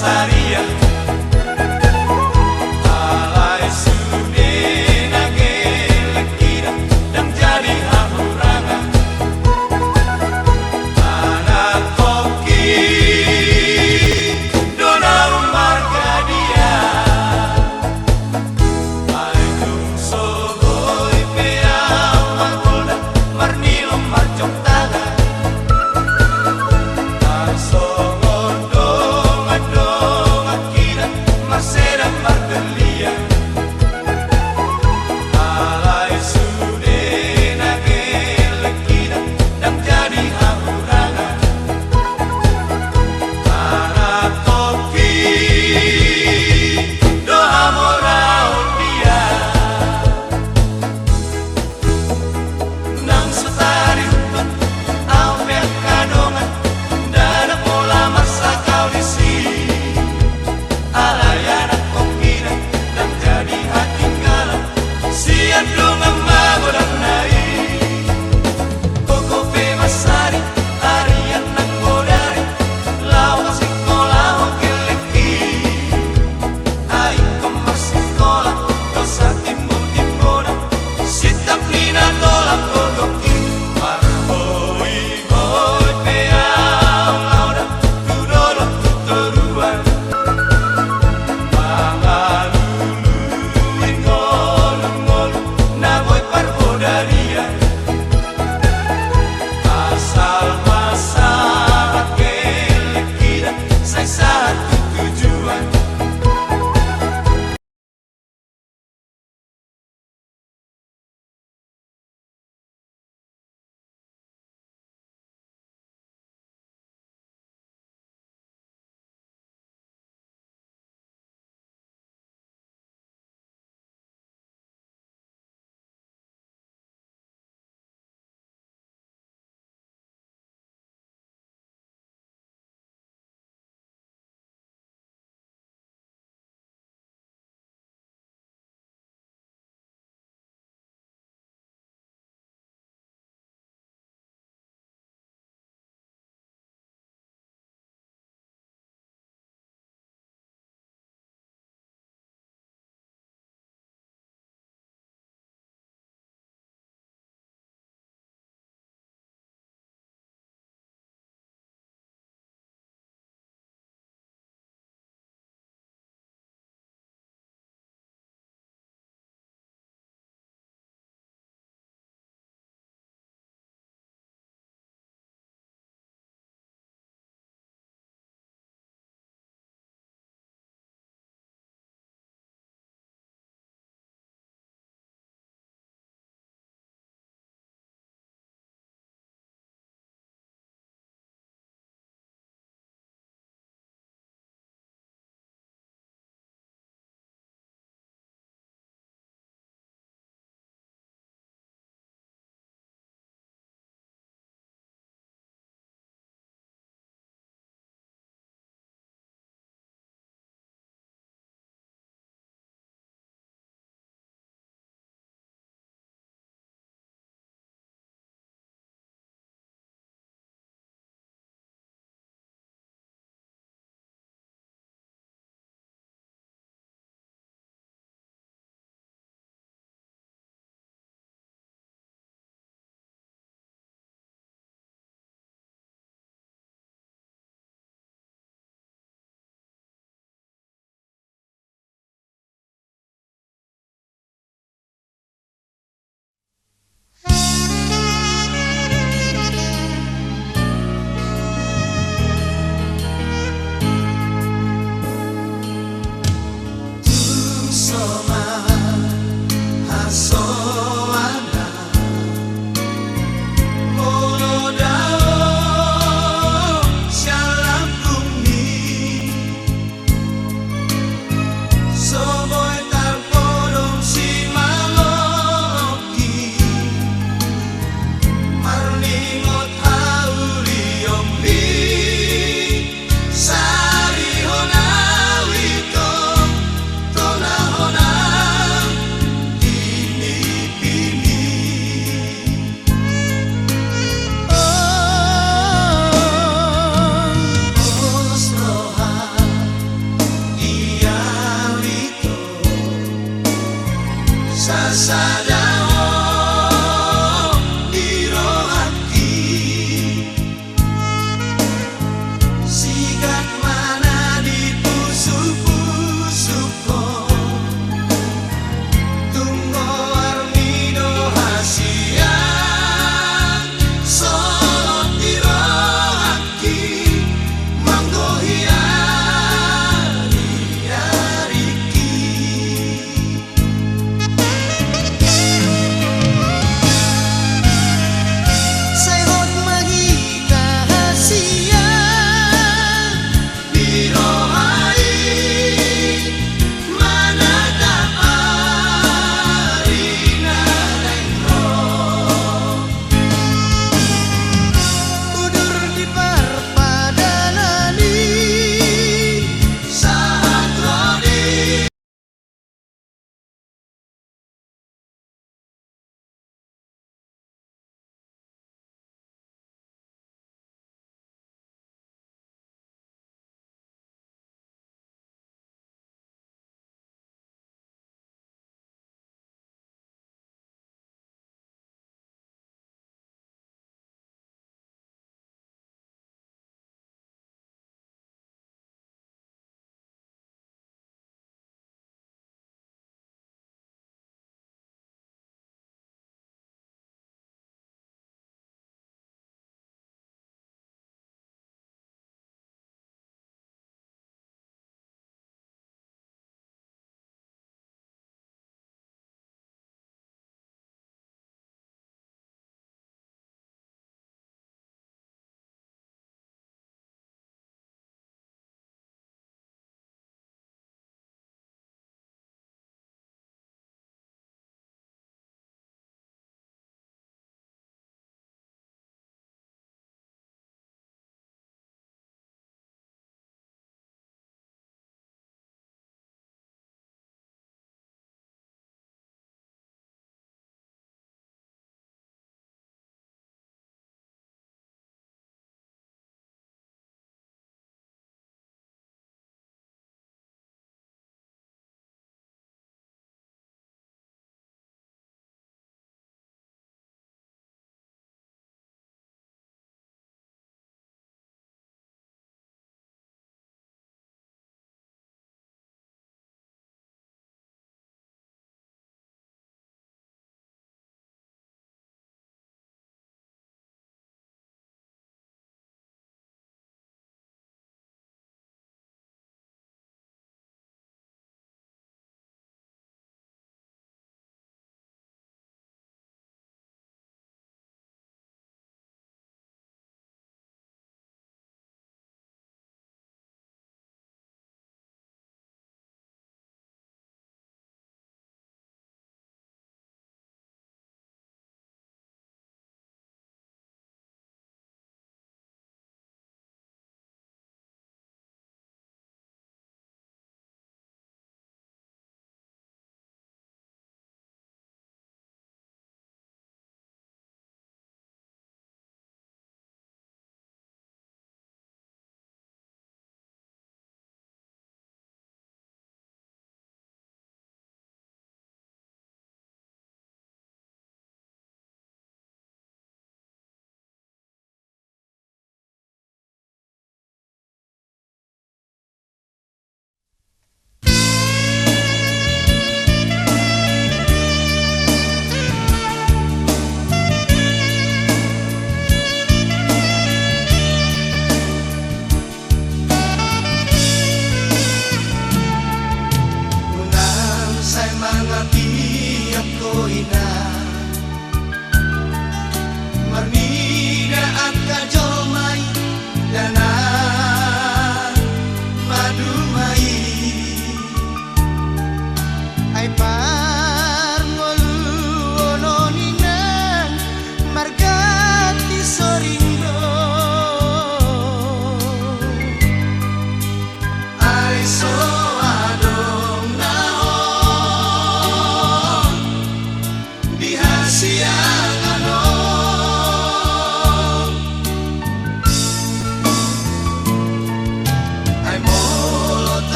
saria alai sude nage lekira dan jadi hamurangan anak koki dona marga dia aidung sogoi pea magoda marnilo marjong taga so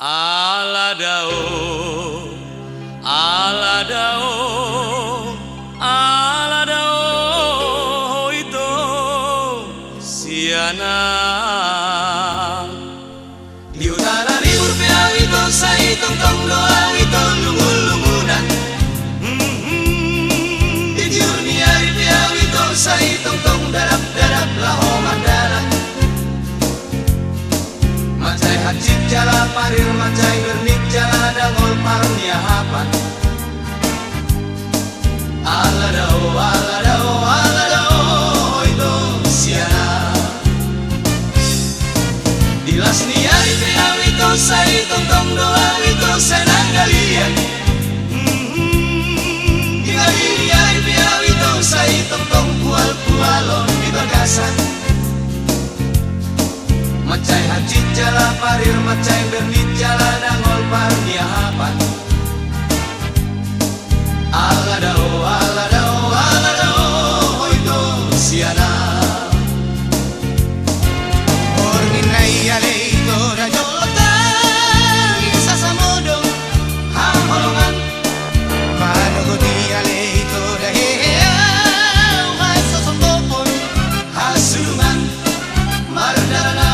Aladao, aladao, aladao ito siana. Di utara libur piang ito sa itong tongdoang ito lungun-lungunan. Di jurniari piang ito sa itong tong darap-darap laho mandalan. Macai hajit jala parir macai gernik jala dangol parnia hapan. Aladao, aladao, aladao itu siana. Dilas niari piang itu sa itong tong doang itu senang galian. Digali niari piang itu sa itong tong pual-pualon di bagasan. Macai hajit jala parir macai bernit jala dangol parnia hapan. Aladao, aladao, aladao itu siana. Orninai aleito da jolotang isa samodong hamolongan. Manugudi aleito da heheau hai sosokopon hasulungan. Mardarana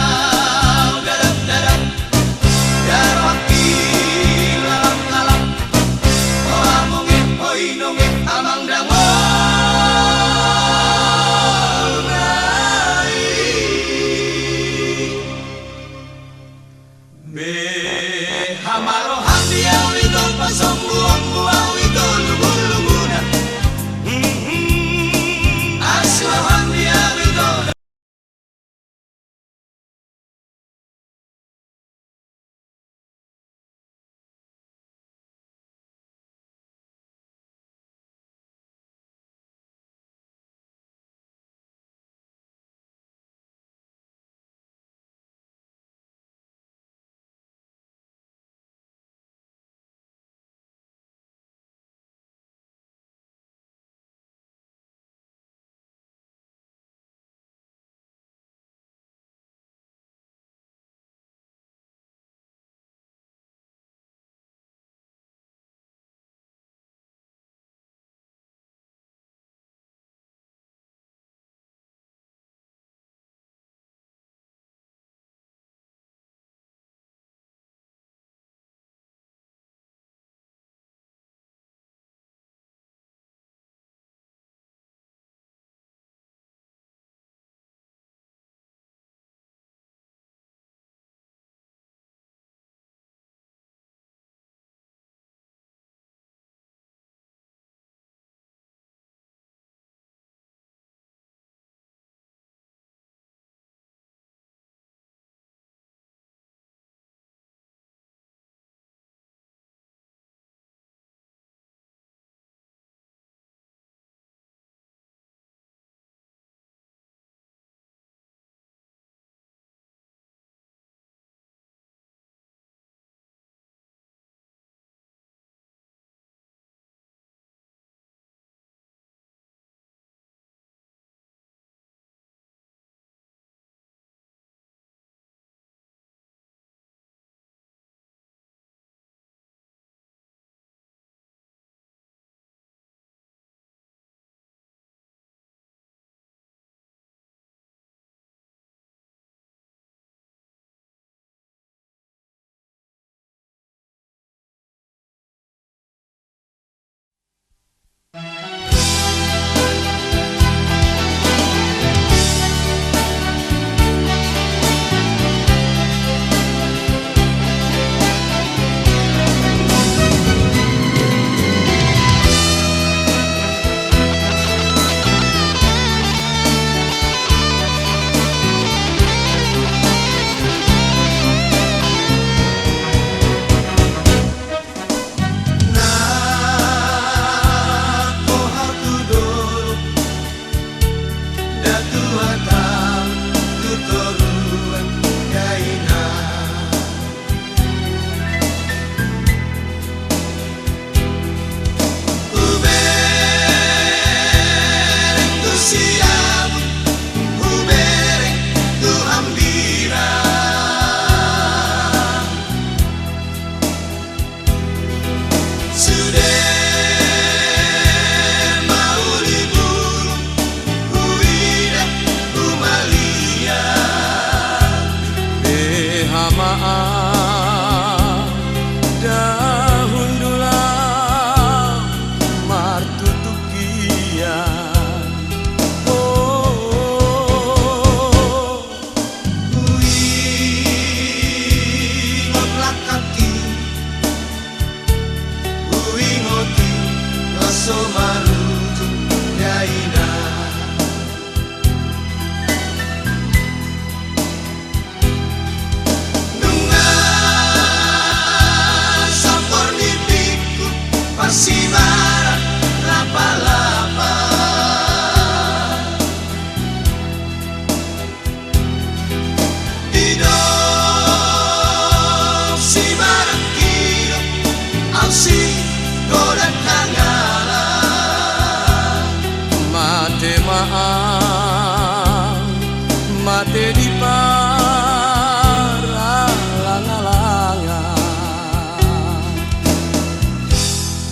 mate di paralanga-langa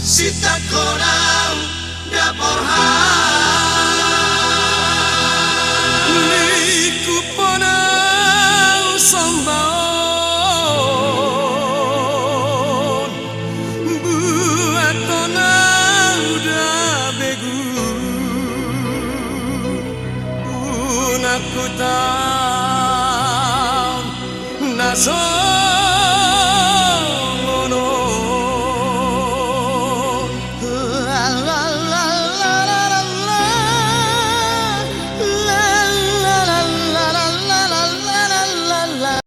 sita konang daporhan liku ponang sombaon buat tonang udah begu aku tahu nasono la la la la la la la la la la.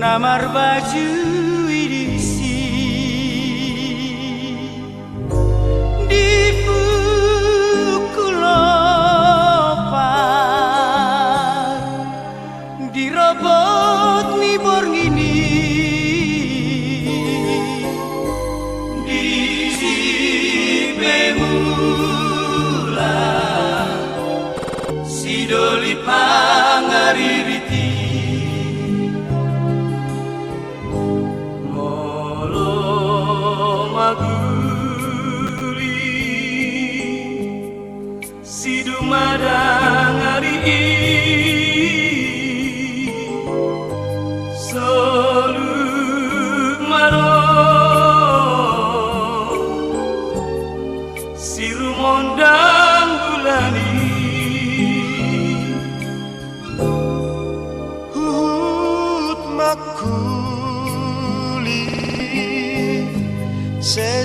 Namar baju irisi di pukul opat di robot mi borngini di bemula si doli pangaririti si dumadang hari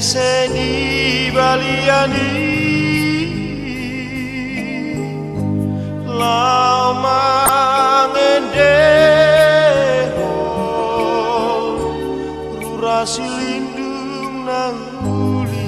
seni baliani lama ngendeho rurasi lindung nang uli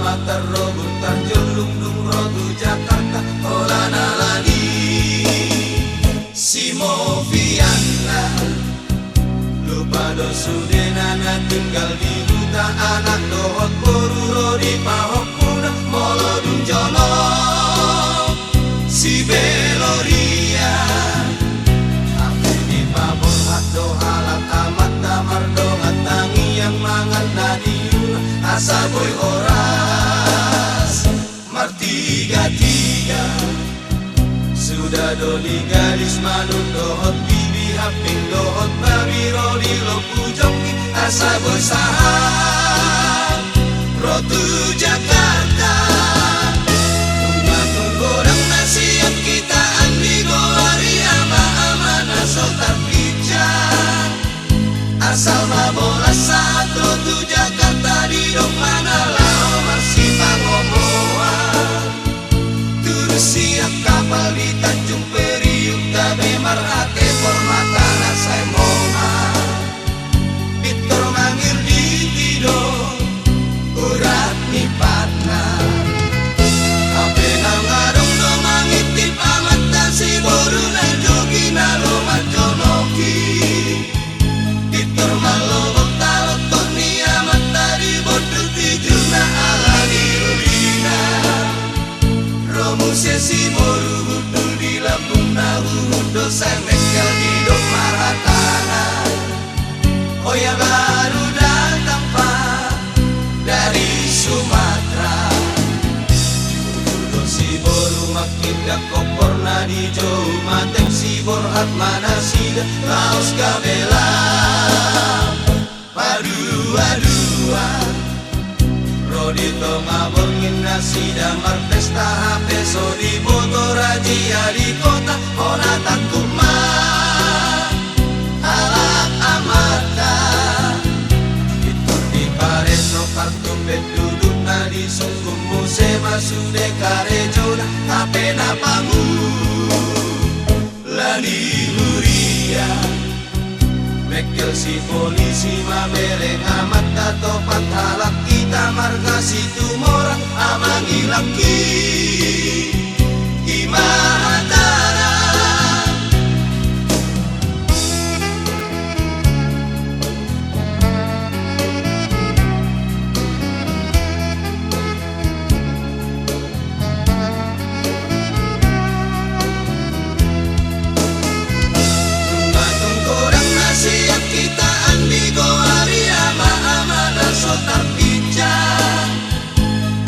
matar robur tarjolung dung rotu Jakarta olana lagi Simo Viana lupa dosudenana tinggal di huta anak dohot boruro di pahok puna molodung jono si Beloria ape di pabor hado halat amat tamar dongat tangi yang mangan nadiuna asa boy oras martiga-tiga sudah doli gadis manut dohot bibi haping dohot babi roli lopu jongki asa boy saham rotu Jakarta tunggu goreng nasihat kita andi goari ama-ama nasol terpijak asal mabola saat rotu Jakarta di dok mana lao masih pangomoan turus siap kapal di Tanjung Priuk gabe marhate formata nasai moa Victor mangir di tido urat ni patna ape nangarong do mangitip amat si boru na jogi na lo majonoki Victor malobok talot toni amat tadi bodu tijuna ala diulina romu sesi boru hudu di Lampung nahu hudu semekel di dok maratana oh ya baru datang pak dari Sumatera hudu si boru makinda koporna di jauh mateng si borhat mana sida laos gabela padua-dua Rodito ngabongin nasi damar pesta HP so di boto rajia di kota ona takut mah alak amata itu di pareso kartu bed duduk na di sungguh muse masude karejona HP na pangu lani huria Mekel si polisi mabereng amat katopat halak kita marga si tumora amangi laki imatara siap kita andi goari ama-ama naso terpijak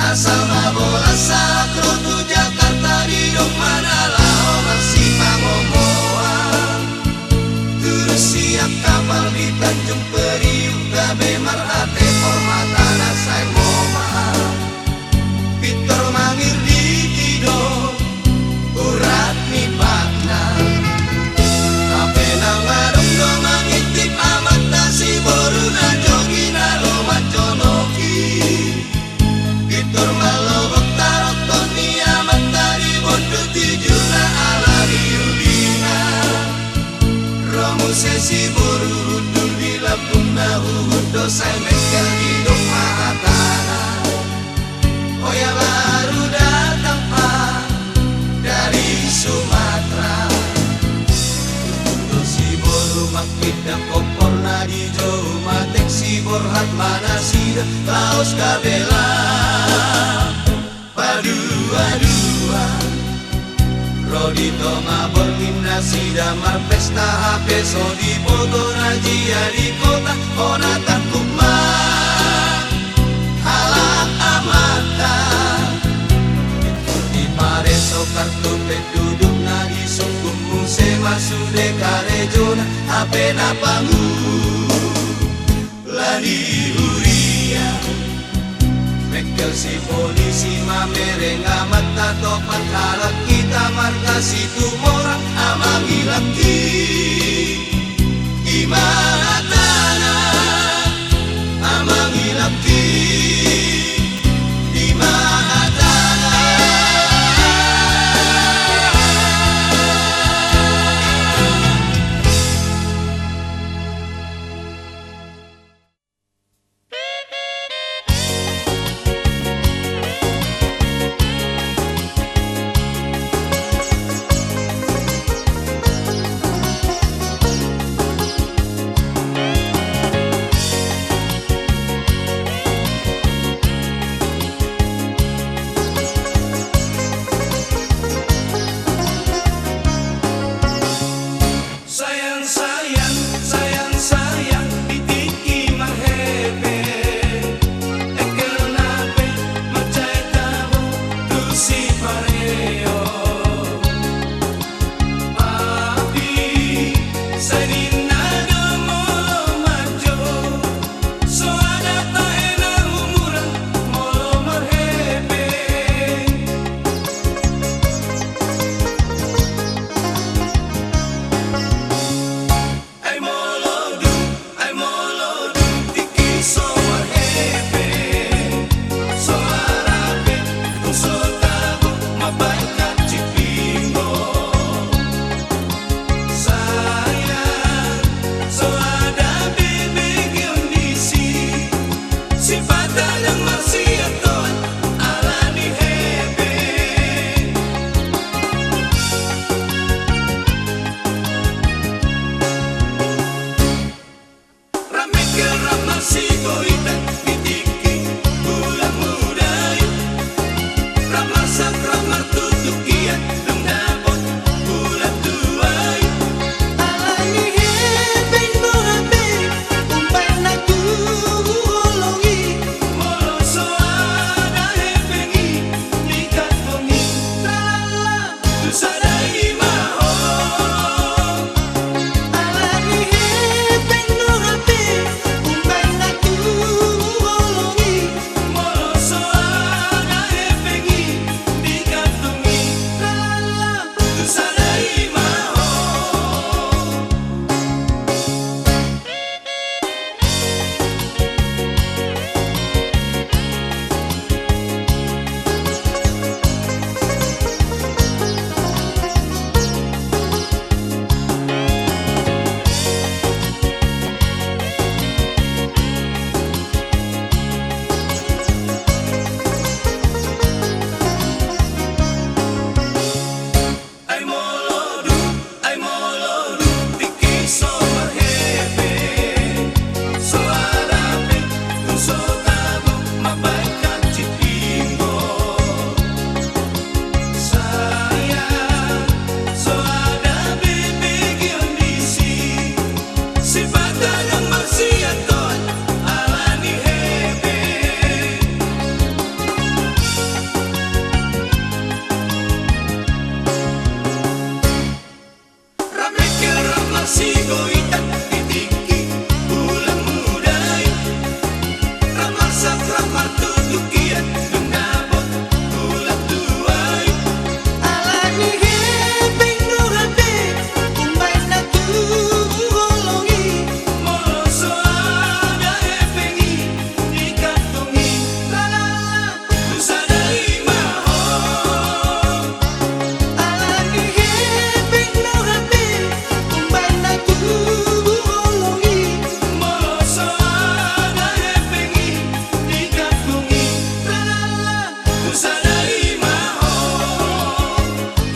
asal mabola saat rotu Jakarta di dok mana lao masih pangomoan terus siap kapal di Tanjung Priuk gabe marhate formata nasai moa Victor mangir di tido urat ni patna ape nangarong do mangitip amat nasi boru na jogi na lo majonoki Victor malobok tarot toni amat dari bondo tijuna ala diulina romu sesi boru hudu di Lampung nahu hudu say mekel di dok mahatana oh ya baru datang pak dari Sumatera makita komporna di jauh matek si borhat mana sida laos kabela padua-dua Rodito ngabongin nasi damar pesta HP so di boto rajia di kota ona takut mah halak amata di pareso kartu duduk na di sungguh muse masude karejona ape na pangu lani huria Mekel si polisi mamereng amat tatopat halak kita marga si tumora amangi laki imatana amangi laki imatana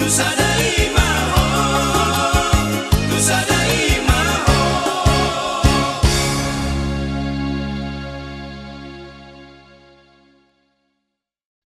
Nusa